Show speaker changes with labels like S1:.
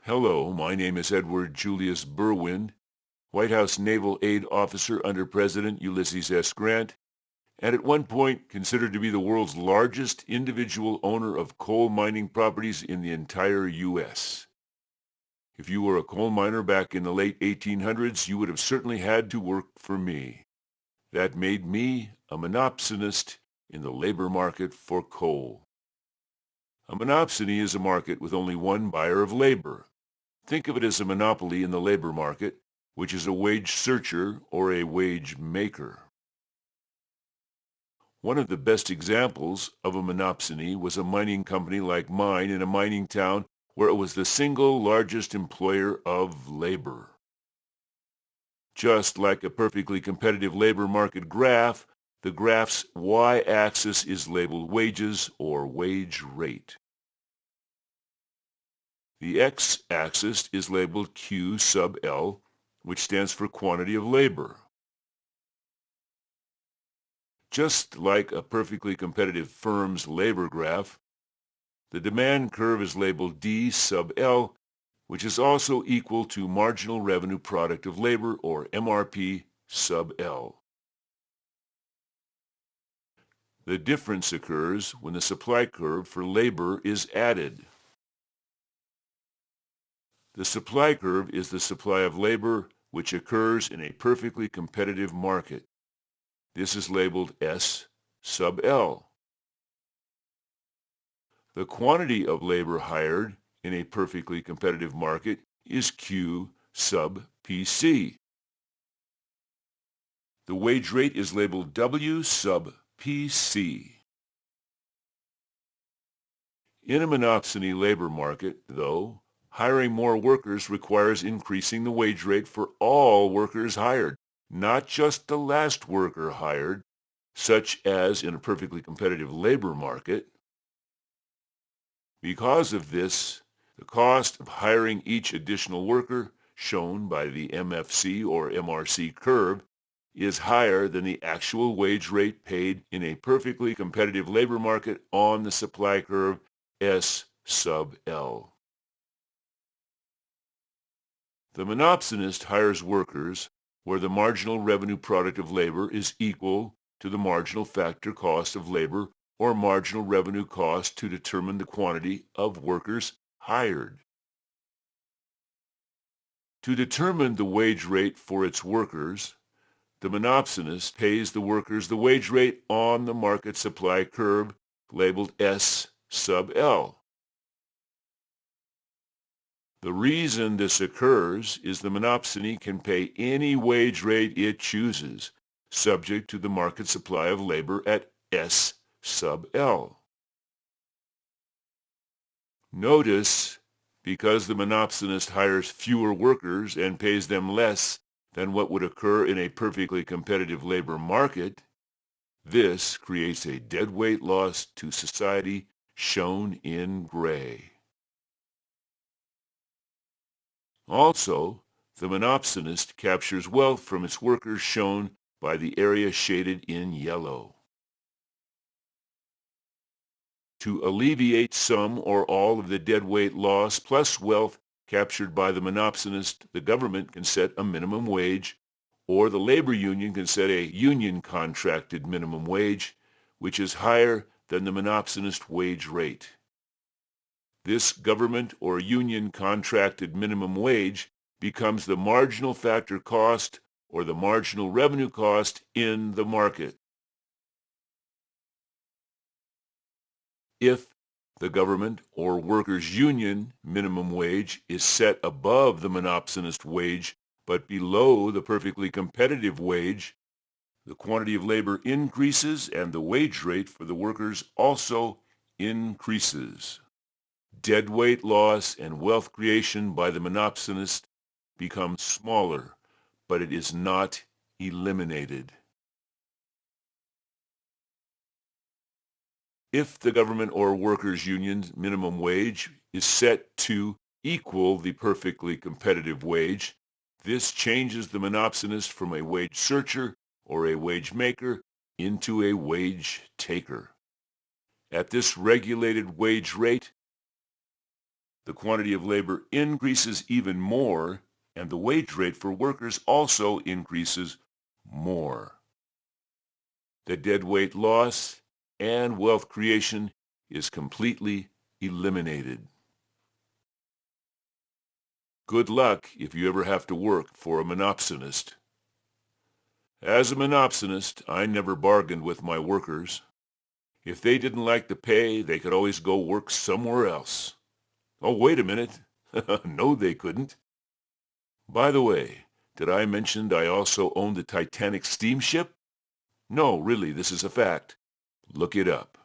S1: Hello, my name is Edward Julius Berwyn, White House Naval Aid Officer under President Ulysses S. Grant, and at one point considered to be the world's largest individual owner of coal mining properties in the entire U.S. If you were a coal miner back in the late 1800s, you would have certainly had to work for me. That made me a monopsonist in the labor market for coal. A monopsony is a market with only one buyer of labor. Think of it as a monopoly in the labor market, which is a wage searcher or a wage maker. One of the best examples of a monopsony was a mining company like mine in a mining town where it was the single largest employer of labor. Just like a perfectly competitive labor market graph, the graph's y-axis is labeled wages or wage rate. The x-axis is labeled Q sub L, which stands for quantity of labor. Just like a perfectly competitive firm's labor graph, the demand curve is labeled D sub L, which is also equal to marginal revenue product of labor, or MRP sub L. The difference occurs when the supply curve for labor is added. The supply curve is the supply of labor which occurs in a perfectly competitive market. This is labeled S sub L. The quantity of labor hired in a perfectly competitive market is Q sub PC. The wage rate is labeled W sub PC. In a monopsony labor market, though, hiring more workers requires increasing the wage rate for all workers hired, not just the last worker hired, such as in a perfectly competitive labor market. Because of this, the cost of hiring each additional worker, shown by the MFC or MRC curve, is higher than the actual wage rate paid in a perfectly competitive labor market on the supply curve S sub L. The monopsonist hires workers where the marginal revenue product of labor is equal to the marginal factor cost of labor or marginal revenue cost to determine the quantity of workers hired. To determine the wage rate for its workers, the monopsonist pays the workers the wage rate on the market supply curve labeled S sub L. The reason this occurs is the monopsony can pay any wage rate it chooses, subject to the market supply of labor at S sub L. Notice, because the monopsonist hires fewer workers and pays them less than what would occur in a perfectly competitive labor market, this creates a deadweight loss to society shown in gray. Also, the monopsonist captures wealth from its workers shown by the area shaded in yellow. To alleviate some or all of the deadweight loss plus wealth captured by the monopsonist, the government can set a minimum wage, or the labor union can set a union-contracted minimum wage, which is higher than the monopsonist wage rate. This government or union-contracted minimum wage becomes the marginal factor cost or the marginal revenue cost in the market. If the government or workers' union minimum wage is set above the monopsonist wage but below the perfectly competitive wage, the quantity of labor increases and the wage rate for the workers also increases. Deadweight loss and wealth creation by the monopsonist becomes smaller, but it is not eliminated. If the government or workers' union's minimum wage is set to equal the perfectly competitive wage, this changes the monopsonist from a wage searcher or a wage maker into a wage taker. At this regulated wage rate, the quantity of labor increases even more, and the wage rate for workers also increases more. The deadweight loss and wealth creation is completely eliminated. Good luck if you ever have to work for a monopsonist. As a monopsonist, I never bargained with my workers. If they didn't like the pay, they could always go work somewhere else. Oh, wait a minute. No, they couldn't. By the way, did I mention I also owned the Titanic steamship? No, really, this is a fact. Look it up.